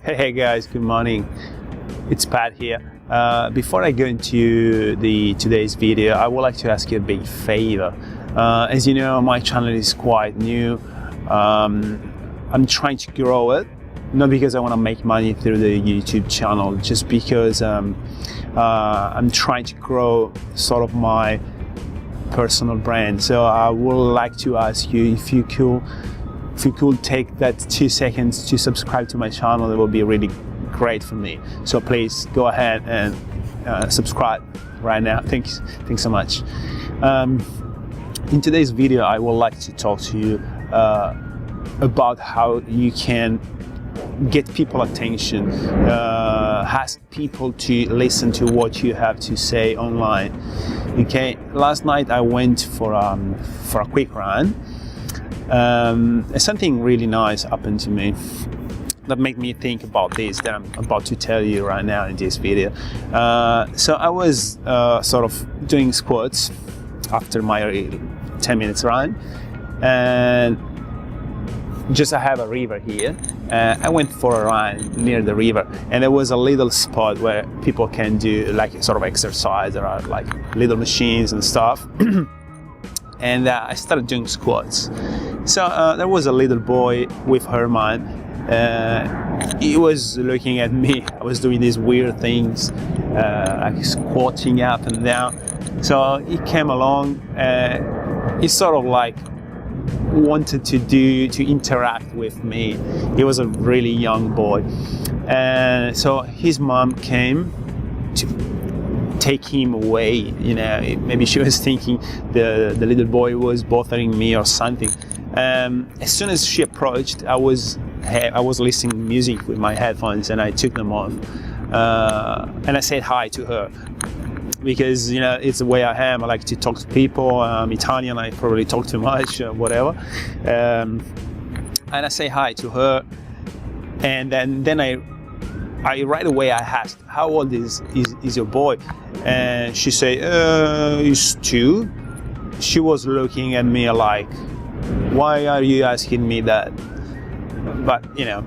Hey guys, good morning. It's Pat here. Before I go into today's video, I would like to ask you a big favor. As you know, my channel is quite new. I'm trying to grow it, not because I want to make money through the YouTube channel, just because I'm trying to grow sort of my personal brand. So I would like to ask you if you could take that 2 seconds to subscribe to my channel. It will be really great for me. So please go ahead and subscribe right now. Thanks so much. In today's video, I would like to talk to you about how you can get people attention, ask people to listen to what you have to say online. Okay, last night I went for a quick run. Something really nice happened to me that made me think about this that I'm about to tell you right now in this video. So I was sort of doing squats after my 10 minutes run, and just I have a river here. I went for a run near the river, and there was a little spot where people can do like sort of exercise. There are like little machines and stuff. And I started doing squats. So there was a little boy with Herman. He was looking at me. I was doing these weird things, like squatting up and down. So he came along. He sort of like wanted to interact with me. He was a really young boy. And so his mom came to take him away. You know, maybe she was thinking the little boy was bothering me or something. As soon as she approached, I was listening to music with my headphones, and I took them off, and I said hi to her, because you know it's the way I am. I like to talk to people. I'm Italian. I probably talk too much, whatever. And I say hi to her, and then I right away I asked, how old is your boy? And she said, he's 2. She was looking at me like, why are you asking me that? But you know,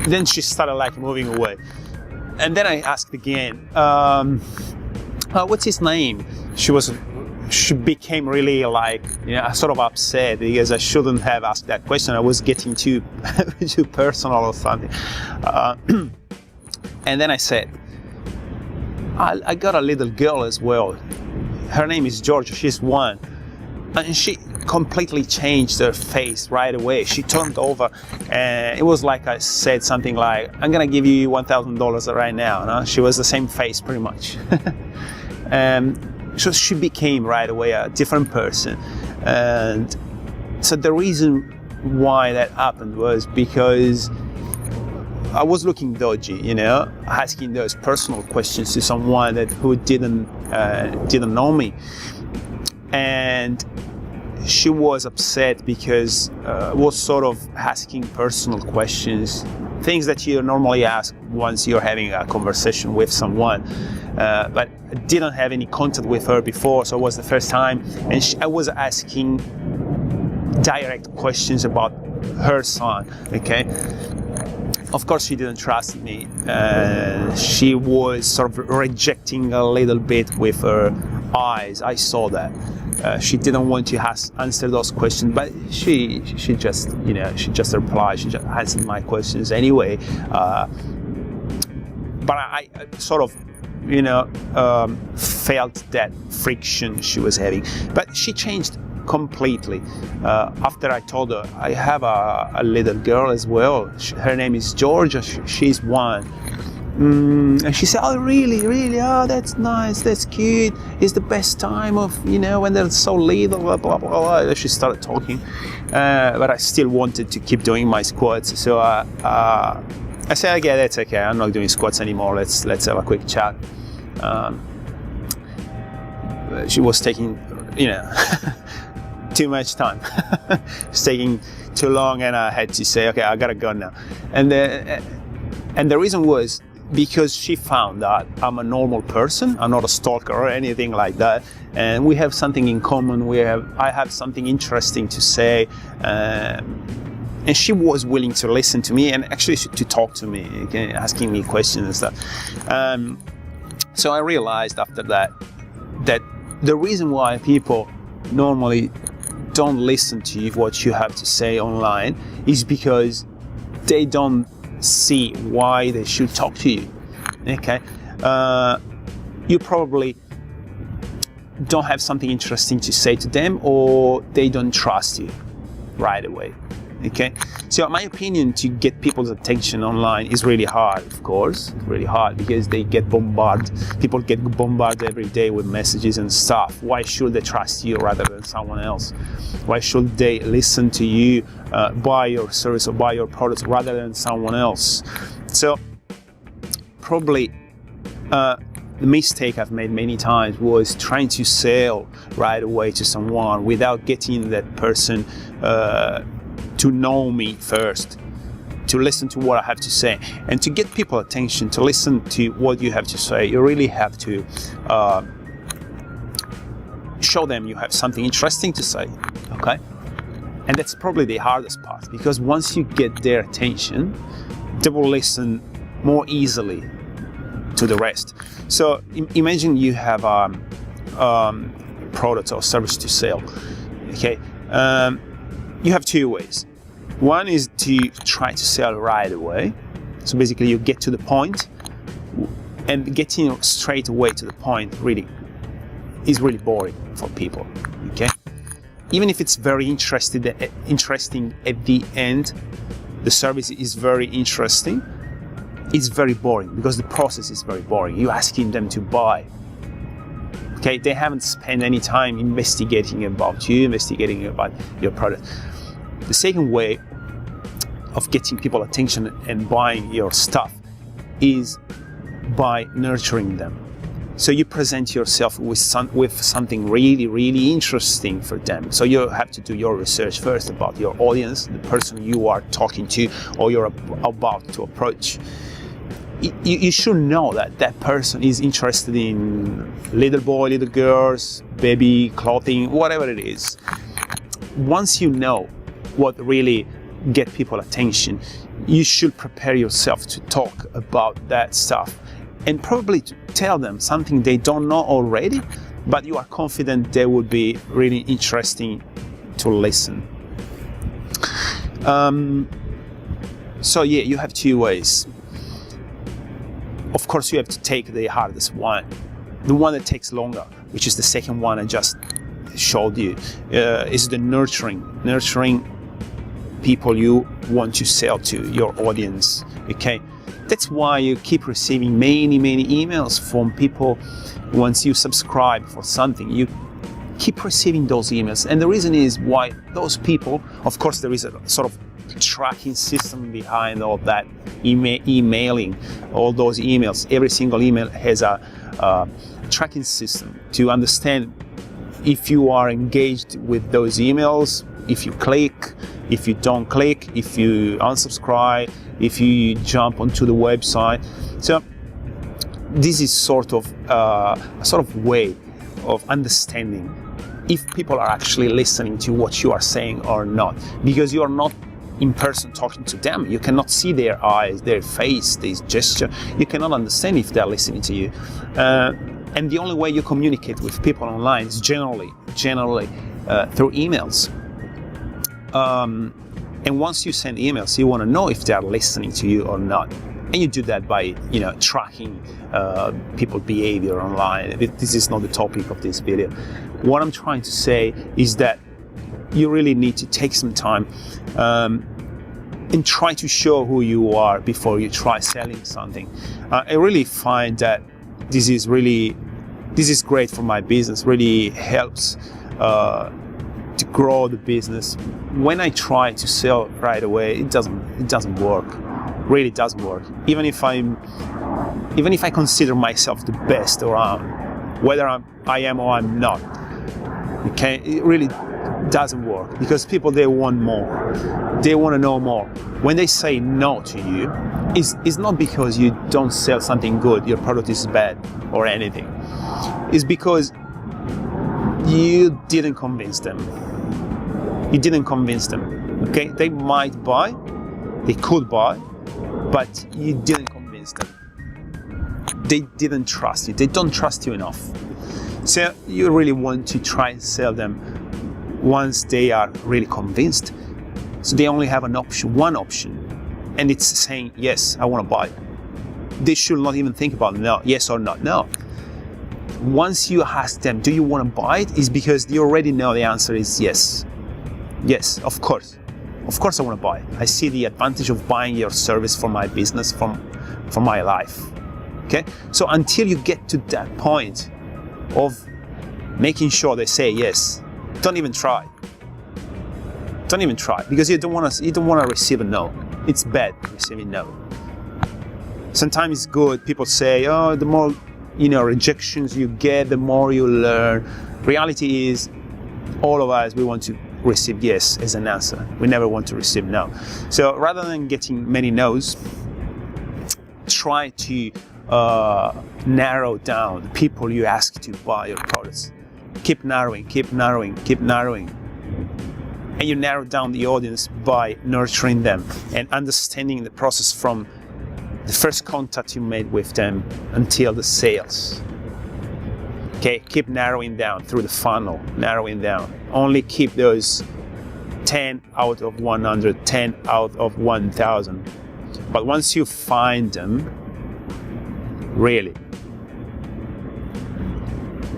then she started like moving away. And then I asked again, what's his name? She became really like, you know, sort of upset because I shouldn't have asked that question. I was getting too personal or something. And then I said, I got a little girl as well. Her name is Georgia. She's 1. And she completely changed her face right away. She turned over, and it was like I said something like, I'm gonna give you $1,000 right now. No? She was the same face pretty much. So she became right away a different person. And so the reason why that happened was because I was looking dodgy, you know, asking those personal questions to someone who didn't know me. And she was upset because I was sort of asking personal questions, things that you normally ask once you're having a conversation with someone. But I didn't have any contact with her before, so it was the first time. And I was asking direct questions about her son, okay? Of course, she didn't trust me. She was sort of rejecting a little bit with her eyes. I saw that. She didn't want to answer those questions, but she just, you know, she just replied. She just answered my questions anyway. But I sort of, you know, felt that friction she was having. But she changed completely. After I told her I have a little girl as well. Her name is Georgia. She's 1. And she said, oh really, oh that's nice, that's cute, it's the best time of, you know, when they're so little, blah blah blah, blah. She started talking, but I still wanted to keep doing my squats, so I said, okay, that's okay, I'm not doing squats anymore, let's have a quick chat. She was taking, you know, too much time. It's taking too long, and I had to say, okay, I gotta go now. And the reason was because she found that I'm a normal person. I'm not a stalker or anything like that, and we have something in common. I have something interesting to say, And she was willing to listen to me and actually to talk to me, okay, asking me questions and stuff. So I realized after that the reason why people normally don't listen to what you have to say online is because they don't see why they should talk to you. Okay, you probably don't have something interesting to say to them, or they don't trust you right away. Okay, so in my opinion, to get people's attention online is really hard, of course, really hard, because they get bombarded. People get bombarded every day with messages and stuff. Why should they trust you rather than someone else? Why should they listen to you, buy your service or buy your products rather than someone else? So probably the mistake I've made many times was trying to sell right away to someone without getting that person to know me first, to listen to what I have to say. And to get people attention, to listen to what you have to say, you really have to show them you have something interesting to say, okay? And that's probably the hardest part, because once you get their attention, they will listen more easily to the rest. So imagine you have a product or service to sell, okay? You have two ways. One is to try to sell right away. So basically you get to the point, and getting straight away to the point really is really boring for people, okay? Even if it's very interesting at the end, the service is very interesting, it's very boring because the process is very boring. You're asking them to buy. Okay, they haven't spent any time investigating about you, investigating about your product. The second way of getting people attention and buying your stuff is by nurturing them. So you present yourself with something really, really interesting for them. So you have to do your research first about your audience, the person you are talking to or you're about to approach. You should know that person is interested in little boy, little girls, baby clothing, whatever it is. Once you know what really get people attention, you should prepare yourself to talk about that stuff and probably to tell them something they don't know already, but you are confident they would be really interesting to listen. So yeah, you have two ways. Of course, you have to take the hardest one, the one that takes longer, which is the second one I just showed you, is the nurturing people you want to sell to, your audience, okay? That's why you keep receiving many emails from people. Once you subscribe for something, you keep receiving those emails. And the reason is why those people, of course, there is a sort of tracking system behind all that emailing, all those emails. Every single email has a tracking system to understand if you are engaged with those emails, if you click, if you don't click, if you unsubscribe, if you jump onto the website. So this is sort of a sort of way of understanding if people are actually listening to what you are saying or not, because you are not in person talking to them. You cannot see their eyes, their face, their gesture. You cannot understand if they're listening to you. And the only way you communicate with people online is generally through emails. And once you send emails, you want to know if they are listening to you or not. And you do that by, tracking people's behavior online. This is not the topic of this video. What I'm trying to say is that you really need to take some time and try to show who you are before you try selling something. I really find that this is great for my business, really helps to grow the business. When I try to sell right away, it doesn't work. Really doesn't work. Even if I consider myself the best around, whether I am or I'm not, okay, it really doesn't work, because people, they want more. They want to know more. When they say no to you, it's not because you don't sell something good, your product is bad or anything. It's because you didn't convince them. You didn't convince them. Okay, they might buy, they could buy, but you didn't convince them. They didn't trust you. They don't trust you enough. So you really want to try and sell them once they are really convinced. So they only have one option, and it's saying, yes, I want to buy. They should not even think about no, yes or not. No. Once you ask them, do you want to buy it? Is because they already know the answer is yes. Yes, of course. Of course I want to buy it. I see the advantage of buying your service for my business, for my life. Okay? So until you get to that point of making sure they say yes, don't even try. Don't even try, because you don't want to receive a no. It's bad receiving no. Sometimes it's good. People say, oh, the more rejections you get, the more you learn. Reality is, all of us, we want to receive yes as an answer. We never want to receive no. So rather than getting many no's, try to narrow down the people you ask to buy your products. Keep narrowing. And you narrow down the audience by nurturing them and understanding the process from the first contact you made with them until the sales. Okay, keep narrowing down through the funnel, narrowing down. Only keep those 10 out of 100, 10 out of 1,000. But once you find them, really,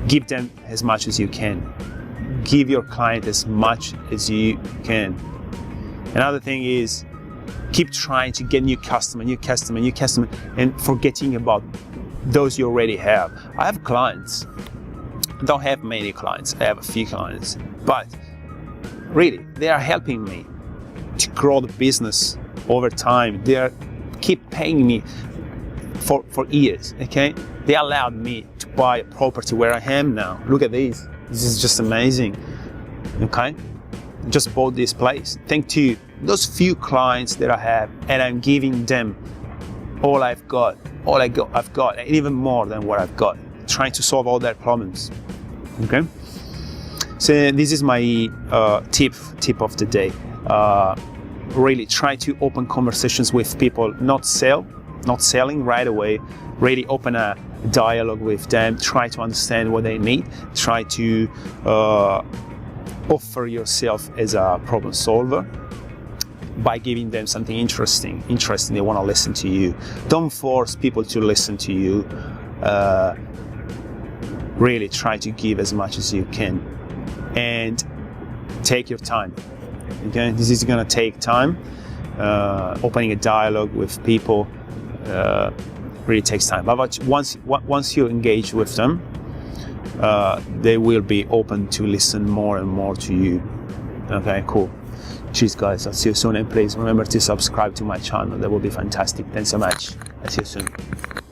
give them as much as you can. Give your client as much as you can. Another thing is, keep trying to get new customer, and forgetting about those you already have. I have clients. I don't have many clients. I have a few clients. But really, they are helping me to grow the business over time. They keep paying me for years, okay? They allowed me to buy a property where I am now. Look at these. This is just amazing, okay? Just bought this place. Thanks to those few clients that I have, and I'm giving them all I've got, and even more than what I've got, trying to solve all their problems, okay? So this is my tip of the day. Really try to open conversations with people, not selling right away. Really open a dialogue with them, try to understand what they need, try to offer yourself as a problem solver by giving them something interesting they want to listen to you. Don't force people to listen to you. Really try to give as much as you can, and take your time. Okay, this is going to take time. Opening a dialogue with people really takes time, but once you engage with them, they will be open to listen more and more to you. Okay, cool. Cheers, guys. I'll see you soon, and please remember to subscribe to my channel. That will be fantastic. Thanks so much. I'll see you soon.